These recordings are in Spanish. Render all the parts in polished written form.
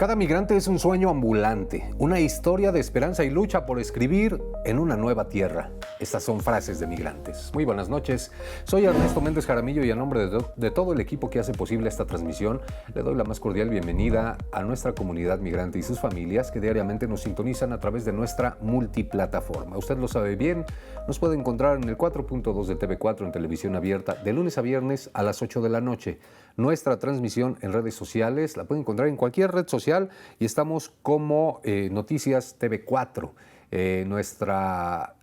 Cada migrante es un sueño ambulante, una historia de esperanza y lucha por escribir en una nueva tierra. Estas son frases de migrantes. Muy buenas noches, soy Ernesto Méndez Jaramillo y a nombre de todo el equipo que hace posible esta transmisión, le doy la más cordial bienvenida a nuestra comunidad migrante y sus familias que diariamente nos sintonizan a través de nuestra multiplataforma. Usted lo sabe bien, nos puede encontrar en el 4.2 de TV4 en televisión abierta de lunes a viernes a las 8 de la noche. Nuestra transmisión en redes sociales la puede encontrar en cualquier red social y estamos como Noticias TV4. Nuestra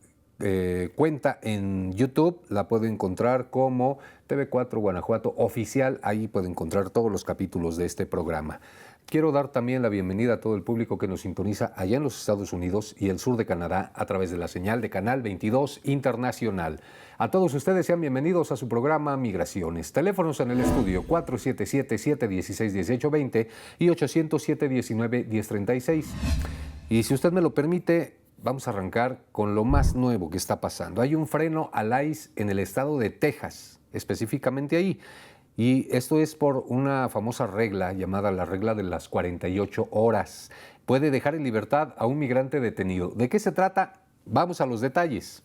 cuenta en YouTube la puede encontrar como TV4 Guanajuato Oficial. Ahí puede encontrar todos los capítulos de este programa. Quiero dar también la bienvenida a todo el público que nos sintoniza allá en los Estados Unidos y el sur de Canadá a través de la señal de Canal 22 Internacional. A todos ustedes sean bienvenidos a su programa Migraciones. Teléfonos en el estudio 477-716-1820 y 800-719-1036. Y si usted me lo permite, vamos a arrancar con lo más nuevo que está pasando. Hay un freno al ICE en el estado de Texas, específicamente ahí. Y esto es por una famosa regla llamada la regla de las 48 horas. Puede dejar en libertad a un migrante detenido. ¿De qué se trata? Vamos a los detalles.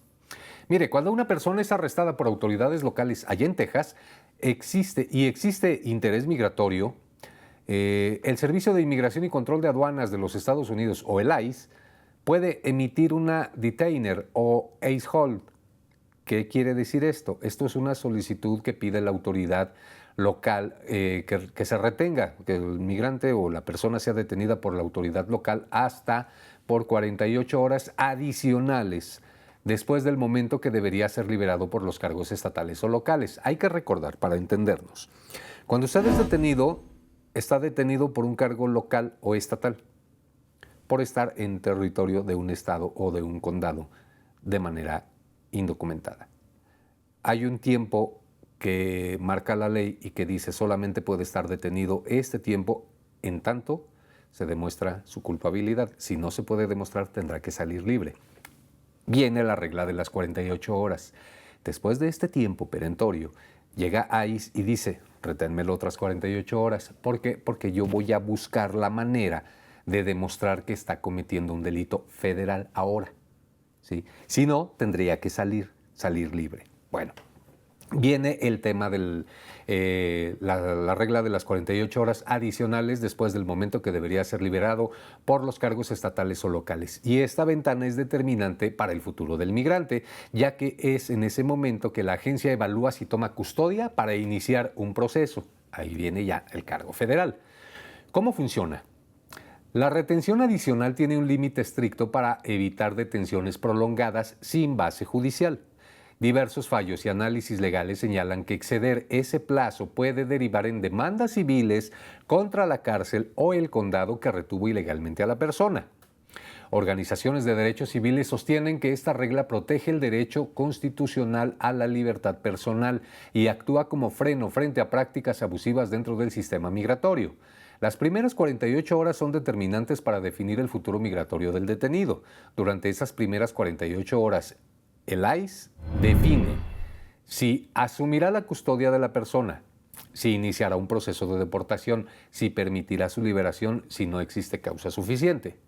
Mire, cuando una persona es arrestada por autoridades locales allá en Texas, existe interés migratorio, el Servicio de Inmigración y Control de Aduanas de los Estados Unidos, o el ICE, puede emitir una detainer o ace hold. ¿Qué quiere decir esto? Esto es una solicitud que pide la autoridad local que se retenga, que el migrante o la persona sea detenida por la autoridad local hasta por 48 horas adicionales después del momento que debería ser liberado por los cargos estatales o locales. Hay que recordar, para entendernos, cuando usted es detenido, está detenido por un cargo local o estatal, por estar en territorio de un estado o de un condado de manera indocumentada. Hay un tiempo que marca la ley y que dice solamente puede estar detenido este tiempo en tanto se demuestra su culpabilidad. Si no se puede demostrar, tendrá que salir libre. Viene la regla de las 48 horas. Después de este tiempo perentorio, llega ICE y dice, reténmelo otras 48 horas. ¿Por qué? Porque yo voy a buscar la manera de demostrar que está cometiendo un delito federal ahora. ¿Sí? Si no, tendría que salir libre. Bueno, viene el tema de la regla de las 48 horas adicionales después del momento que debería ser liberado por los cargos estatales o locales. Y esta ventana es determinante para el futuro del migrante, ya que es en ese momento que la agencia evalúa si toma custodia para iniciar un proceso. Ahí viene ya el cargo federal. ¿Cómo funciona? La retención adicional tiene un límite estricto para evitar detenciones prolongadas sin base judicial. Diversos fallos y análisis legales señalan que exceder ese plazo puede derivar en demandas civiles contra la cárcel o el condado que retuvo ilegalmente a la persona. Organizaciones de derechos civiles sostienen que esta regla protege el derecho constitucional a la libertad personal y actúa como freno frente a prácticas abusivas dentro del sistema migratorio. Las primeras 48 horas son determinantes para definir el futuro migratorio del detenido. Durante esas primeras 48 horas, el ICE define si asumirá la custodia de la persona, si iniciará un proceso de deportación, si permitirá su liberación si no existe causa suficiente.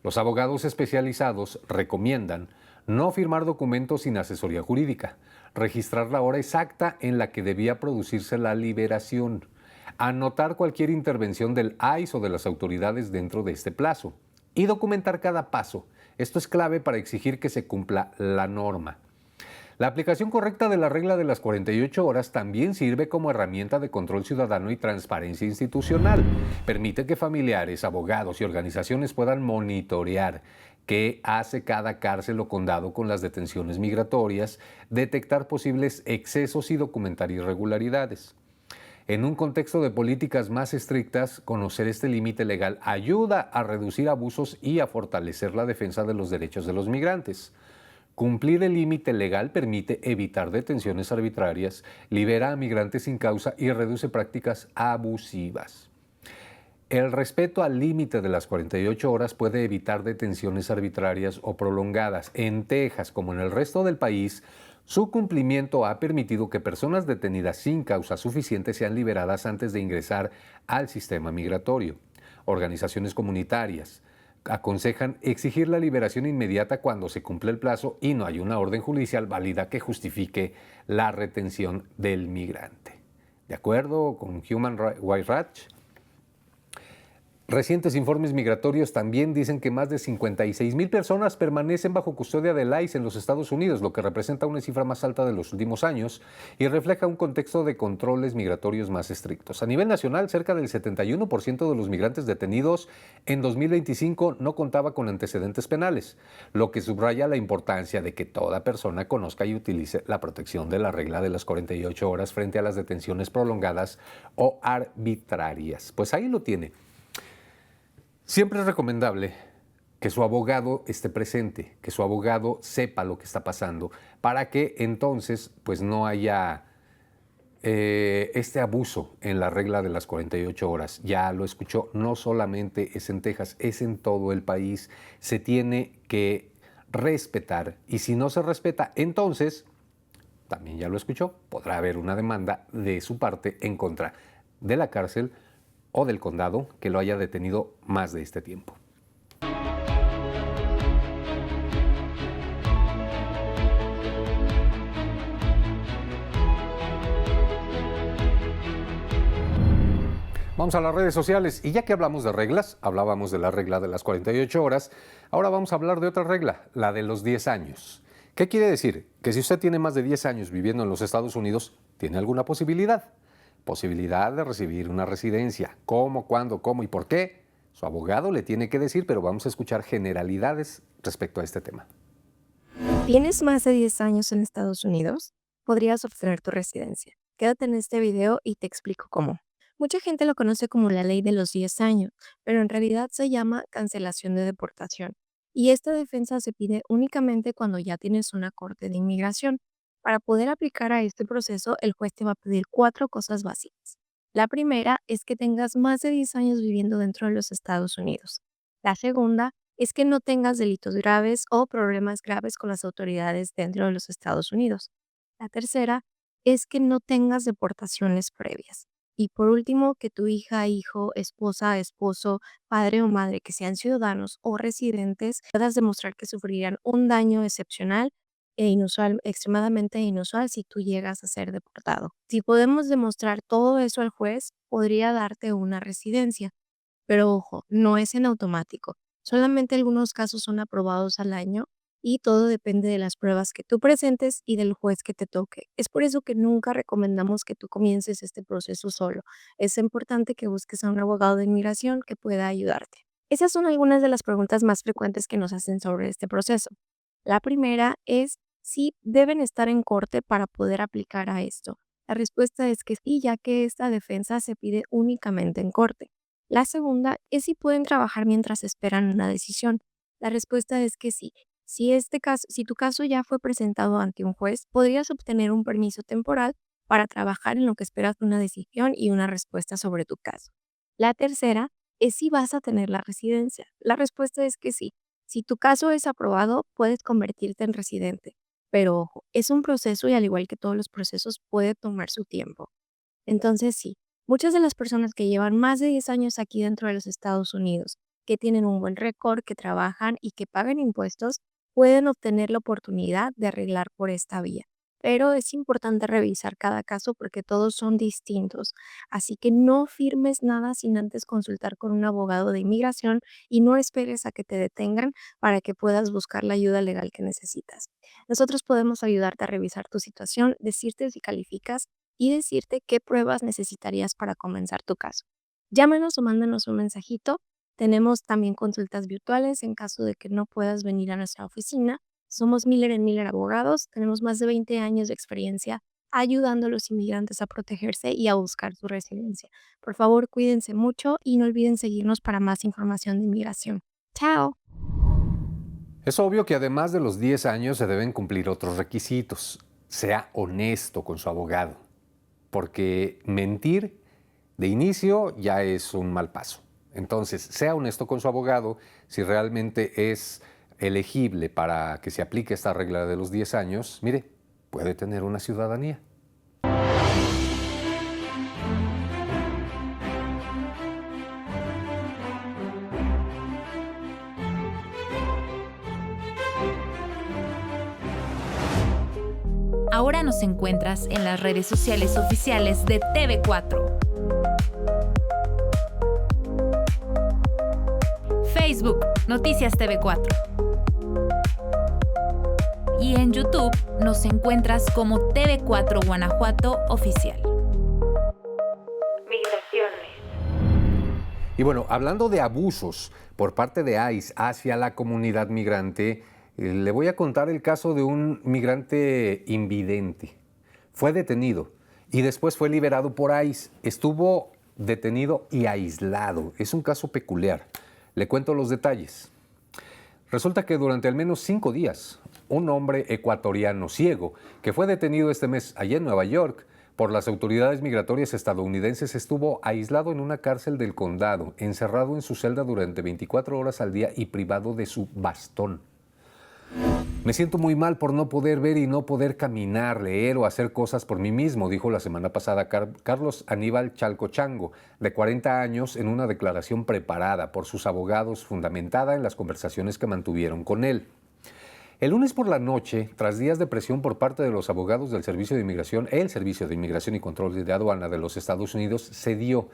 Los abogados especializados recomiendan no firmar documentos sin asesoría jurídica, registrar la hora exacta en la que debía producirse la liberación, anotar cualquier intervención del ICE o de las autoridades dentro de este plazo y documentar cada paso. Esto es clave para exigir que se cumpla la norma. La aplicación correcta de la regla de las 48 horas también sirve como herramienta de control ciudadano y transparencia institucional. Permite que familiares, abogados y organizaciones puedan monitorear qué hace cada cárcel o condado con las detenciones migratorias, detectar posibles excesos y documentar irregularidades. En un contexto de políticas más estrictas, conocer este límite legal ayuda a reducir abusos y a fortalecer la defensa de los derechos de los migrantes. Cumplir el límite legal permite evitar detenciones arbitrarias, libera a migrantes sin causa y reduce prácticas abusivas. El respeto al límite de las 48 horas puede evitar detenciones arbitrarias o prolongadas. En Texas, como en el resto del país, su cumplimiento ha permitido que personas detenidas sin causa suficiente sean liberadas antes de ingresar al sistema migratorio. organizaciones comunitarias aconsejan exigir la liberación inmediata cuando se cumple el plazo y no hay una orden judicial válida que justifique la retención del migrante. De acuerdo con Human Rights Watch, recientes informes migratorios también dicen que más de 56,000 personas permanecen bajo custodia del ICE en los Estados Unidos, lo que representa una cifra más alta de los últimos años y refleja un contexto de controles migratorios más estrictos. A nivel nacional, cerca del 71% de los migrantes detenidos en 2025 no contaba con antecedentes penales, lo que subraya la importancia de que toda persona conozca y utilice la protección de la regla de las 48 horas frente a las detenciones prolongadas o arbitrarias. Pues ahí lo tiene. Siempre es recomendable que su abogado esté presente, que su abogado sepa lo que está pasando, para que entonces pues no haya este abuso en la regla de las 48 horas. Ya lo escuchó, no solamente es en Texas, es en todo el país. Se tiene que respetar y si no se respeta, entonces, también ya lo escuchó, podrá haber una demanda de su parte en contra de la cárcel o del condado que lo haya detenido más de este tiempo. Vamos a las redes sociales y ya que hablamos de reglas, hablábamos de la regla de las 48 horas, ahora vamos a hablar de otra regla, la de los 10 años. ¿Qué quiere decir? Que si usted tiene más de 10 años viviendo en los Estados Unidos, tiene alguna posibilidad de recibir una residencia. ¿Cómo, cuándo, cómo y por qué? Su abogado le tiene que decir, pero vamos a escuchar generalidades respecto a este tema. ¿Tienes más de 10 años en Estados Unidos? Podrías obtener tu residencia. Quédate en este video y te explico cómo. Mucha gente lo conoce como la ley de los 10 años, pero en realidad se llama cancelación de deportación. Y esta defensa se pide únicamente cuando ya tienes una corte de inmigración. Para poder aplicar a este proceso, el juez te va a pedir 4 cosas básicas. La primera es que tengas más de 10 años viviendo dentro de los Estados Unidos. La segunda es que no tengas delitos graves o problemas graves con las autoridades dentro de los Estados Unidos. La tercera es que no tengas deportaciones previas. Y por último, que tu hija, hijo, esposa, esposo, padre o madre que sean ciudadanos o residentes puedas demostrar que sufrirían un daño excepcional e inusual, extremadamente inusual si tú llegas a ser deportado. Si podemos demostrar todo eso al juez, podría darte una residencia. Pero ojo, no es en automático. Solamente algunos casos son aprobados al año y todo depende de las pruebas que tú presentes y del juez que te toque. Es por eso que nunca recomendamos que tú comiences este proceso solo. Es importante que busques a un abogado de inmigración que pueda ayudarte. Esas son algunas de las preguntas más frecuentes que nos hacen sobre este proceso. La primera es si deben estar en corte para poder aplicar a esto. La respuesta es que sí, ya que esta defensa se pide únicamente en corte. La segunda es si pueden trabajar mientras esperan una decisión. La respuesta es que sí. Si tu caso ya fue presentado ante un juez, podrías obtener un permiso temporal para trabajar en lo que esperas una decisión y una respuesta sobre tu caso. La tercera es si vas a tener la residencia. La respuesta es que sí. Si tu caso es aprobado, puedes convertirte en residente. Pero ojo, es un proceso y al igual que todos los procesos puede tomar su tiempo. Entonces sí, muchas de las personas que llevan más de 10 años aquí dentro de los Estados Unidos, que tienen un buen récord, que trabajan y que pagan impuestos, pueden obtener la oportunidad de arreglar por esta vía. Pero es importante revisar cada caso porque todos son distintos. Así que no firmes nada sin antes consultar con un abogado de inmigración y no esperes a que te detengan para que puedas buscar la ayuda legal que necesitas. Nosotros podemos ayudarte a revisar tu situación, decirte si calificas y decirte qué pruebas necesitarías para comenzar tu caso. Llámanos o mándanos un mensajito. Tenemos también consultas virtuales en caso de que no puedas venir a nuestra oficina. Somos Miller Miller Abogados. Tenemos más de 20 años de experiencia ayudando a los inmigrantes a protegerse y a buscar su residencia. Por favor, cuídense mucho y no olviden seguirnos para más información de inmigración. ¡Chao! Es obvio que además de los 10 años se deben cumplir otros requisitos. Sea honesto con su abogado, porque mentir de inicio ya es un mal paso. Entonces, sea honesto con su abogado si realmente es elegible para que se aplique esta regla de los 10 años. Mire, puede tener una ciudadanía. Ahora nos encuentras en las redes sociales oficiales de TV4. Facebook, Noticias TV4. Y en YouTube nos encuentras como TV4 Guanajuato Oficial. Y bueno, hablando de abusos por parte de ICE hacia la comunidad migrante, le voy a contar el caso de un migrante invidente. Fue detenido y después fue liberado por ICE. Estuvo detenido y aislado. Es un caso peculiar. Le cuento los detalles. Resulta que durante al menos 5 días, un hombre ecuatoriano ciego que fue detenido este mes allá en Nueva York por las autoridades migratorias estadounidenses estuvo aislado en una cárcel del condado, encerrado en su celda durante 24 horas al día y privado de su bastón. Me siento muy mal por no poder ver y no poder caminar, leer o hacer cosas por mí mismo, dijo la semana pasada Carlos Aníbal Chalcochango, de 40 años, en una declaración preparada por sus abogados fundamentada en las conversaciones que mantuvieron con él. El lunes por la noche, tras días de presión por parte de los abogados del Servicio de Inmigración, el Servicio de Inmigración y Control de Aduana de los Estados Unidos cedió.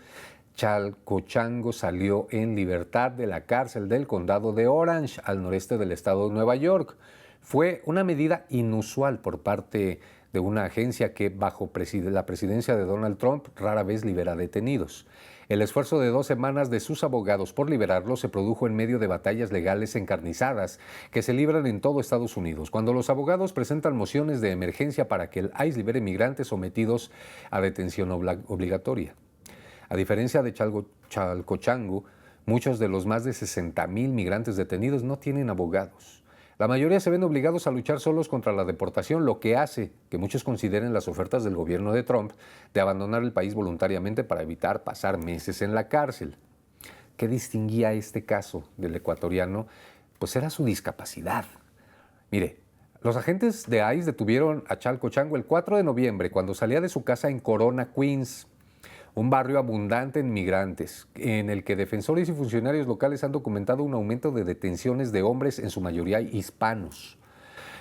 Chalcochango salió en libertad de la cárcel del condado de Orange, al noreste del estado de Nueva York. Fue una medida inusual por parte de una agencia que, bajo la presidencia de Donald Trump, rara vez libera detenidos. El esfuerzo de 2 semanas de sus abogados por liberarlo se produjo en medio de batallas legales encarnizadas que se libran en todo Estados Unidos, cuando los abogados presentan mociones de emergencia para que el ICE libere migrantes sometidos a detención obligatoria. A diferencia de Chalcochango, muchos de los más de 60,000 migrantes detenidos no tienen abogados. La mayoría se ven obligados a luchar solos contra la deportación, lo que hace que muchos consideren las ofertas del gobierno de Trump de abandonar el país voluntariamente para evitar pasar meses en la cárcel. ¿Qué distinguía este caso del ecuatoriano? Pues era su discapacidad. Mire, los agentes de ICE detuvieron a Chalcochango el 4 de noviembre cuando salía de su casa en Corona, Queens, un barrio abundante en migrantes, en el que defensores y funcionarios locales han documentado un aumento de detenciones de hombres, en su mayoría hispanos.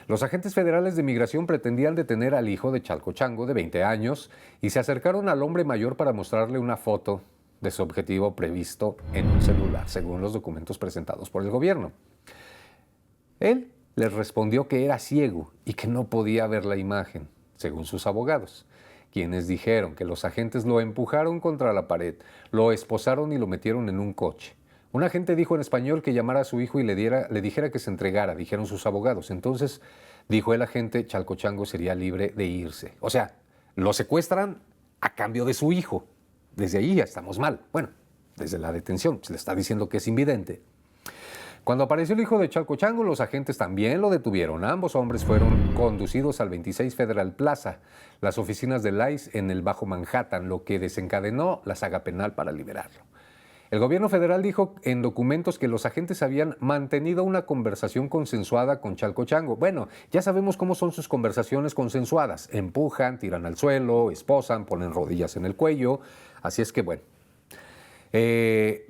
Los agentes federales de migración pretendían detener al hijo de Chalcochango, de 20 años, y se acercaron al hombre mayor para mostrarle una foto de su objetivo previsto en un celular, según los documentos presentados por el gobierno. Él les respondió que era ciego y que no podía ver la imagen, según sus abogados, quienes dijeron que los agentes lo empujaron contra la pared, lo esposaron y lo metieron en un coche. Un agente dijo en español que llamara a su hijo y le dijera que se entregara, dijeron sus abogados. Entonces, dijo el agente, Chalcochango sería libre de irse. O sea, lo secuestran a cambio de su hijo. Desde ahí ya estamos mal. Bueno, desde la detención, se le está diciendo que es invidente. Cuando apareció el hijo de Chalcochango, los agentes también lo detuvieron. Ambos hombres fueron conducidos al 26 Federal Plaza, las oficinas del ICE en el Bajo Manhattan, lo que desencadenó la saga penal para liberarlo. El gobierno federal dijo en documentos que los agentes habían mantenido una conversación consensuada con Chalcochango. Bueno, ya sabemos cómo son sus conversaciones consensuadas. Empujan, tiran al suelo, esposan, ponen rodillas en el cuello. Así es que bueno.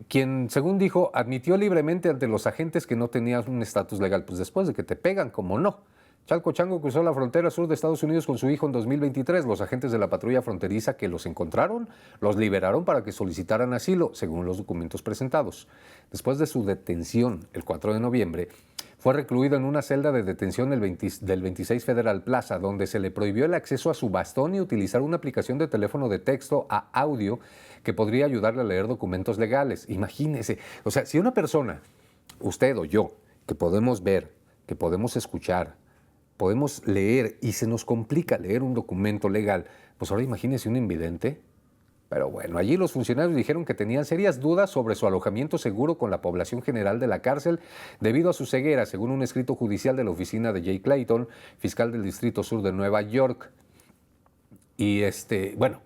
Quien, según dijo, admitió libremente ante los agentes que no tenía un estatus legal. Pues después de que te pegan, ¿cómo no? Chalcochango cruzó la frontera sur de Estados Unidos con su hijo en 2023. Los agentes de la patrulla fronteriza que los encontraron, los liberaron para que solicitaran asilo, según los documentos presentados. Después de su detención, el 4 de noviembre, fue recluido en una celda de detención del 26 Federal Plaza, donde se le prohibió el acceso a su bastón y utilizar una aplicación de teléfono de texto a audio que podría ayudarle a leer documentos legales. Imagínese, o sea, si una persona, usted o yo, que podemos ver, que podemos escuchar, podemos leer y se nos complica leer un documento legal, pues ahora imagínese un invidente. Pero bueno, allí los funcionarios dijeron que tenían serias dudas sobre su alojamiento seguro con la población general de la cárcel debido a su ceguera, según un escrito judicial de la oficina de Jay Clayton, fiscal del Distrito Sur de Nueva York. Y bueno,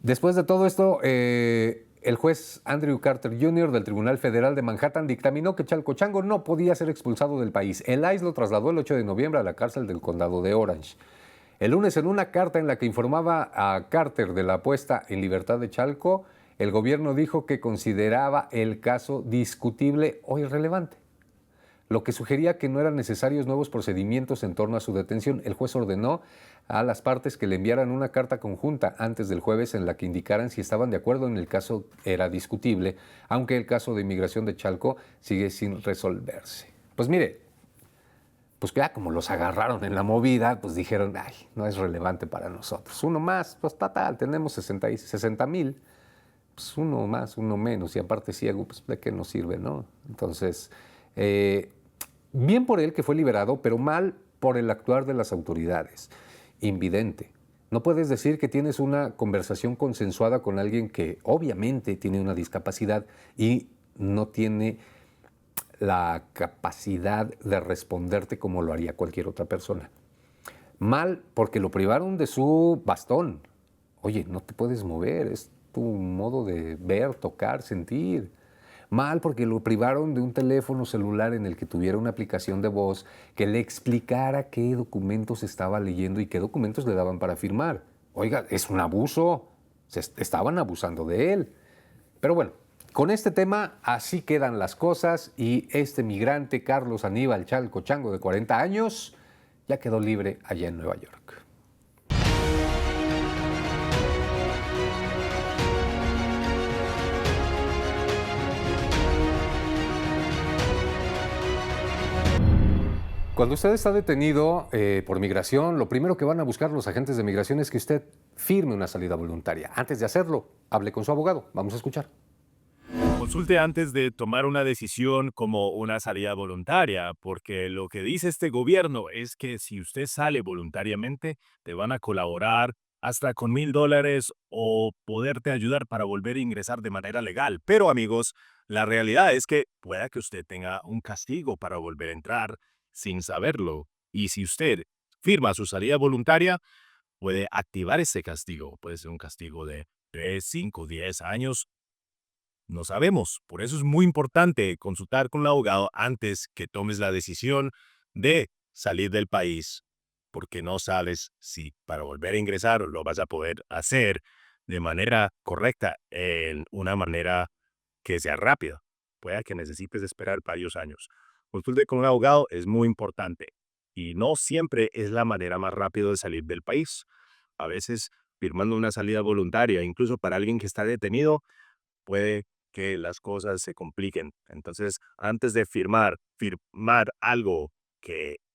después de todo esto, el juez Andrew Carter Jr. del Tribunal Federal de Manhattan dictaminó que Chalcochango no podía ser expulsado del país. El ICE lo trasladó el 8 de noviembre a la cárcel del condado de Orange. El lunes, en una carta en la que informaba a Carter de la puesta en libertad de Chalco, el gobierno dijo que consideraba el caso discutible o irrelevante. lo que sugería que no eran necesarios nuevos procedimientos en torno a su detención. El juez ordenó a las partes que le enviaran una carta conjunta antes del jueves en la que indicaran si estaban de acuerdo en el caso. Era discutible, aunque el caso de inmigración de Chalco sigue sin resolverse. Pues mire, pues ya como los agarraron en la movida, pues dijeron, ay, no es relevante para nosotros. Uno más, pues total, tenemos 60,000, pues uno más, uno menos, y aparte ciego, pues ¿de qué nos sirve, no? Entonces, bien por él que fue liberado, pero mal por el actuar de las autoridades. Invidente. No puedes decir que tienes una conversación consensuada con alguien que obviamente tiene una discapacidad y no tiene la capacidad de responderte como lo haría cualquier otra persona. Mal porque lo privaron de su bastón. Oye, no te puedes mover, es tu modo de ver, tocar, sentir. Mal porque lo privaron de un teléfono celular en el que tuviera una aplicación de voz que le explicara qué documentos estaba leyendo y qué documentos le daban para firmar. Oiga, es un abuso. Estaban abusando de él. Pero bueno, con este tema así quedan las cosas y este migrante Carlos Aníbal Chalco Chango, de 40 años, ya quedó libre allá en Nueva York. Cuando usted está detenido por migración, lo primero que van a buscar los agentes de migración es que usted firme una salida voluntaria. Antes de hacerlo, hable con su abogado. Vamos a escuchar. Consulte antes de tomar una decisión como una salida voluntaria, porque lo que dice este gobierno es que si usted sale voluntariamente, te van a colaborar hasta con $1,000 o poderte ayudar para volver a ingresar de manera legal. Pero amigos, la realidad es que pueda que usted tenga un castigo para volver a entrar sin saberlo. Y si usted firma su salida voluntaria, puede activar ese castigo. Puede ser un castigo de 3, 5, 10 años. No sabemos. Por eso es muy importante consultar con un abogado antes que tomes la decisión de salir del país, porque no sabes si para volver a ingresar lo vas a poder hacer de manera correcta, en una manera que sea rápida. Puede que necesites esperar varios años. Consulte con un abogado es muy importante y no siempre es la manera más rápida de salir del país. A veces firmando una salida voluntaria, incluso para alguien que está detenido, puede que las cosas se compliquen. Entonces, antes de firmar algo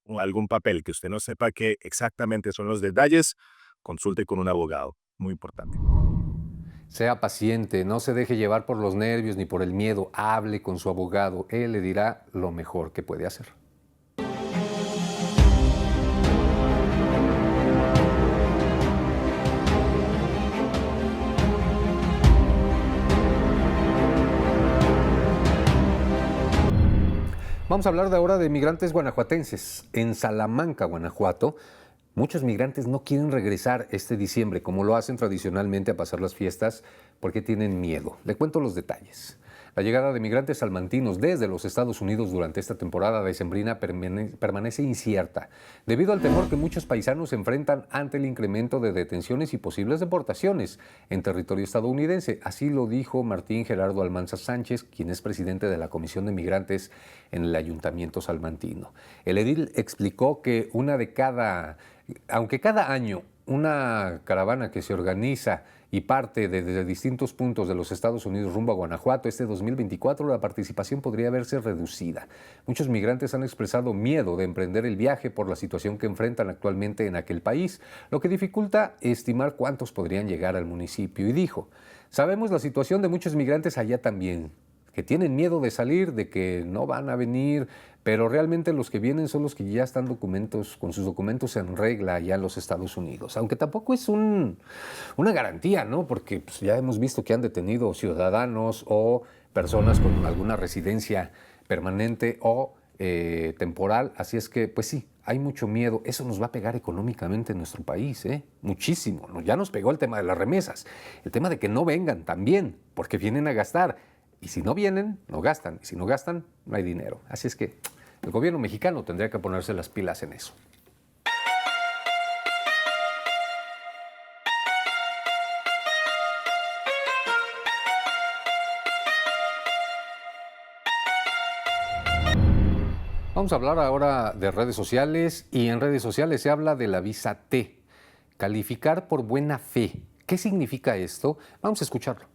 o algún papel que usted no sepa qué exactamente son los detalles, consulte con un abogado. Muy importante. Sea paciente, no se deje llevar por los nervios ni por el miedo. Hable con su abogado. Él le dirá lo mejor que puede hacer. Vamos a hablar de ahora de migrantes guanajuatenses. En Salamanca, Guanajuato, muchos migrantes no quieren regresar este diciembre, como lo hacen tradicionalmente a pasar las fiestas, porque tienen miedo. Le cuento los detalles. La llegada de migrantes salmantinos desde los Estados Unidos durante esta temporada decembrina permanece incierta, debido al temor que muchos paisanos enfrentan ante el incremento de detenciones y posibles deportaciones en territorio estadounidense. Así lo dijo Martín Gerardo Almanza Sánchez, quien es presidente de la Comisión de Migrantes en el Ayuntamiento salmantino. El edil explicó que aunque cada año una caravana que se organiza y parte desde distintos puntos de los Estados Unidos rumbo a Guanajuato, este 2024 la participación podría verse reducida. Muchos migrantes han expresado miedo de emprender el viaje por la situación que enfrentan actualmente en aquel país, lo que dificulta estimar cuántos podrían llegar al municipio. Y dijo, sabemos la situación de muchos migrantes allá también, que tienen miedo de salir, de que no van a venir, pero realmente los que vienen son los que ya están con sus documentos en regla allá en los Estados Unidos. Aunque tampoco es una garantía, ¿no? Porque pues, ya hemos visto que han detenido ciudadanos o personas con alguna residencia permanente o temporal. Así es que, pues sí, hay mucho miedo. Eso nos va a pegar económicamente en nuestro país, ¿eh? Muchísimo. Ya nos pegó el tema de las remesas, el tema de que no vengan también, porque vienen a gastar. Y si no vienen, no gastan. Y si no gastan, no hay dinero. Así es que el gobierno mexicano tendría que ponerse las pilas en eso. Vamos a hablar ahora de redes sociales y en redes sociales se habla de la visa T, calificar por buena fe. ¿Qué significa esto? Vamos a escucharlo.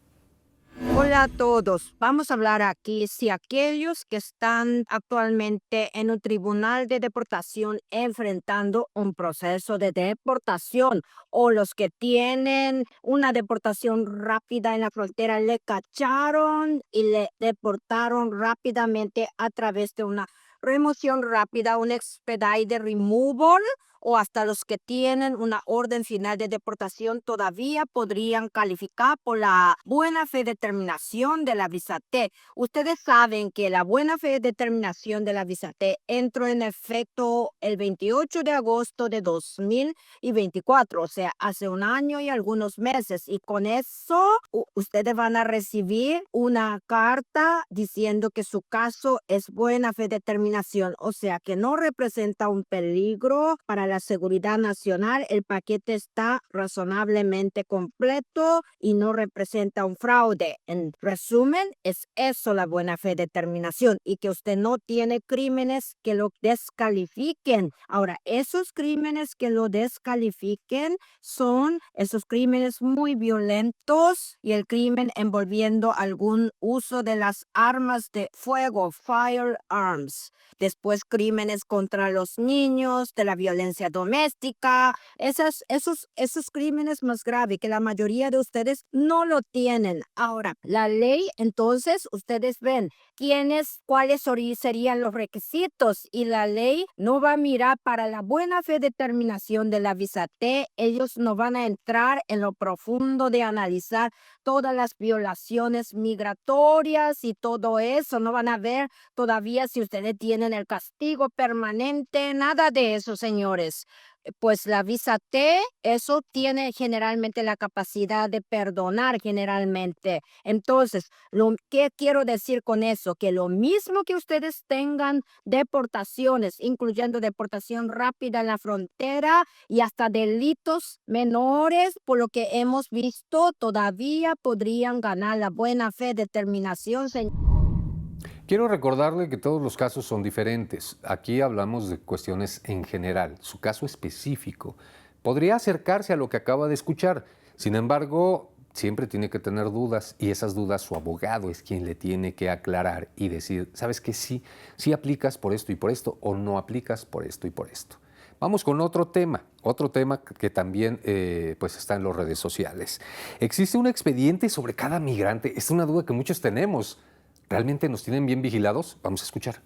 Hola a todos. Vamos a hablar aquí si aquellos que están actualmente en un tribunal de deportación enfrentando un proceso de deportación o los que tienen una deportación rápida en la frontera le cacharon y le deportaron rápidamente a través de una remoción rápida, un expedite removal, o hasta los que tienen una orden final de deportación todavía podrían calificar por la buena fe determinación de la visa T. Ustedes saben que la buena fe determinación de la visa T entró en efecto el 28 de agosto de 2024, o sea, hace un año y algunos meses. Y con eso ustedes van a recibir una carta diciendo que su caso es buena fe determinación, o sea, que no representa un peligro para la seguridad nacional. El paquete está razonablemente completo y no representa un fraude. En resumen, es eso la buena fe determinación y que usted no tiene crímenes que lo descalifiquen. Ahora, esos crímenes que lo descalifiquen son esos crímenes muy violentos y el crimen envolviendo algún uso de las armas de fuego, firearms. Después, crímenes contra los niños, de la violencia doméstica, esos crímenes más graves que la mayoría de ustedes no lo tienen. Ahora, la ley, entonces, ustedes ven cuáles serían los requisitos y la ley no va a mirar para la buena fe determinación de la visa T. Ellos no van a entrar en lo profundo de analizar todas las violaciones migratorias y todo eso. No van a ver todavía si ustedes tienen el castigo permanente, nada de eso, señores. Pues la visa T, eso tiene generalmente la capacidad de perdonar generalmente. Entonces, ¿qué quiero decir con eso? Que lo mismo que ustedes tengan deportaciones, incluyendo deportación rápida en la frontera y hasta delitos menores, por lo que hemos visto, todavía podrían ganar la buena fe determinación, señor. Quiero recordarle que todos los casos son diferentes. Aquí hablamos de cuestiones en general. Su caso específico podría acercarse a lo que acaba de escuchar. Sin embargo, siempre tiene que tener dudas y esas dudas su abogado es quien le tiene que aclarar y decir, ¿sabes qué? Sí aplicas por esto y por esto o no aplicas por esto y por esto. Vamos con otro tema que también pues está en las redes sociales. ¿Existe un expediente sobre cada migrante? Es una duda que muchos tenemos. ¿Realmente nos tienen bien vigilados? Vamos a escuchar.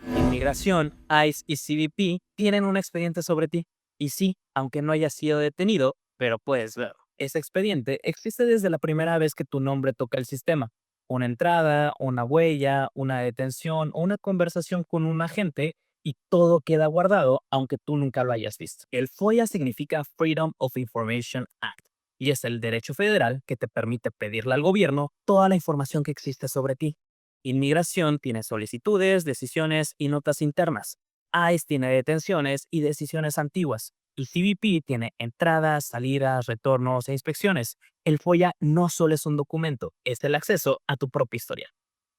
Inmigración, ICE y CBP tienen un expediente sobre ti. Y sí, aunque no hayas sido detenido, pero puedes verlo. Ese expediente existe desde la primera vez que tu nombre toca el sistema. Una entrada, una huella, una detención o una conversación con un agente y todo queda guardado aunque tú nunca lo hayas visto. El FOIA significa Freedom of Information Act y es el derecho federal que te permite pedirle al gobierno toda la información que existe sobre ti. Inmigración tiene solicitudes, decisiones y notas internas. ICE tiene detenciones y decisiones antiguas. Y CBP tiene entradas, salidas, retornos e inspecciones. El FOIA no solo es un documento, es el acceso a tu propia historia.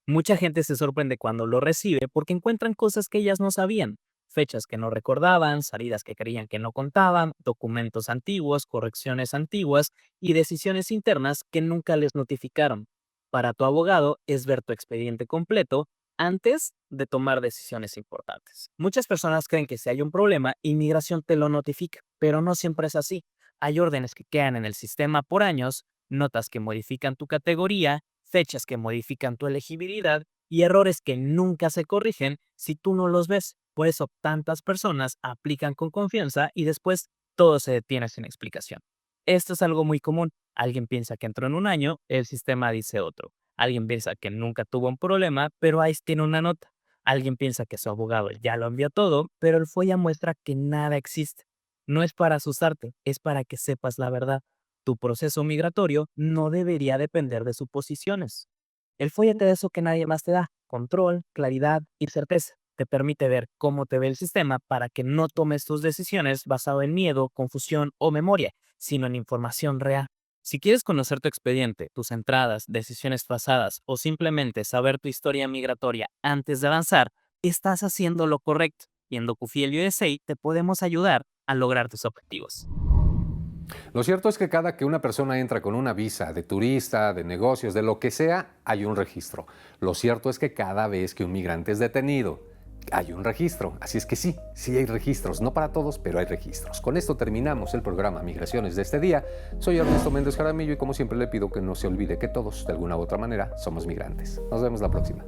Mucha gente se sorprende cuando lo recibe porque encuentran cosas que ellas no sabían, fechas que no recordaban, salidas que creían que no contaban, documentos antiguos, correcciones antiguas y decisiones internas que nunca les notificaron. Para tu abogado es ver tu expediente completo antes de tomar decisiones importantes. Muchas personas creen que si hay un problema, inmigración te lo notifica, pero no siempre es así. Hay órdenes que quedan en el sistema por años, notas que modifican tu categoría, fechas que modifican tu elegibilidad y errores que nunca se corrigen si tú no los ves. Por eso tantas personas aplican con confianza y después todo se detiene sin explicación. Esto es algo muy común. Alguien piensa que entró en un año, el sistema dice otro. Alguien piensa que nunca tuvo un problema, pero ICE tiene una nota. Alguien piensa que su abogado ya lo envió todo, pero el FOIA muestra que nada existe. No es para asustarte, es para que sepas la verdad. Tu proceso migratorio no debería depender de suposiciones. El FOIA te da eso que nadie más te da: control, claridad y certeza. Te permite ver cómo te ve el sistema para que no tomes tus decisiones basado en miedo, confusión o memoria, sino en información real. Si quieres conocer tu expediente, tus entradas, decisiones pasadas o simplemente saber tu historia migratoria antes de avanzar, estás haciendo lo correcto. Y en DocuFiel USA te podemos ayudar a lograr tus objetivos. Lo cierto es que cada que una persona entra con una visa de turista, de negocios, de lo que sea, hay un registro. Lo cierto es que cada vez que un migrante es detenido, hay un registro. Así es que sí hay registros. No para todos, pero hay registros. Con esto terminamos el programa Migraciones de este día. Soy Ernesto Méndez Jaramillo y como siempre le pido que no se olvide que todos, de alguna u otra manera, somos migrantes. Nos vemos la próxima.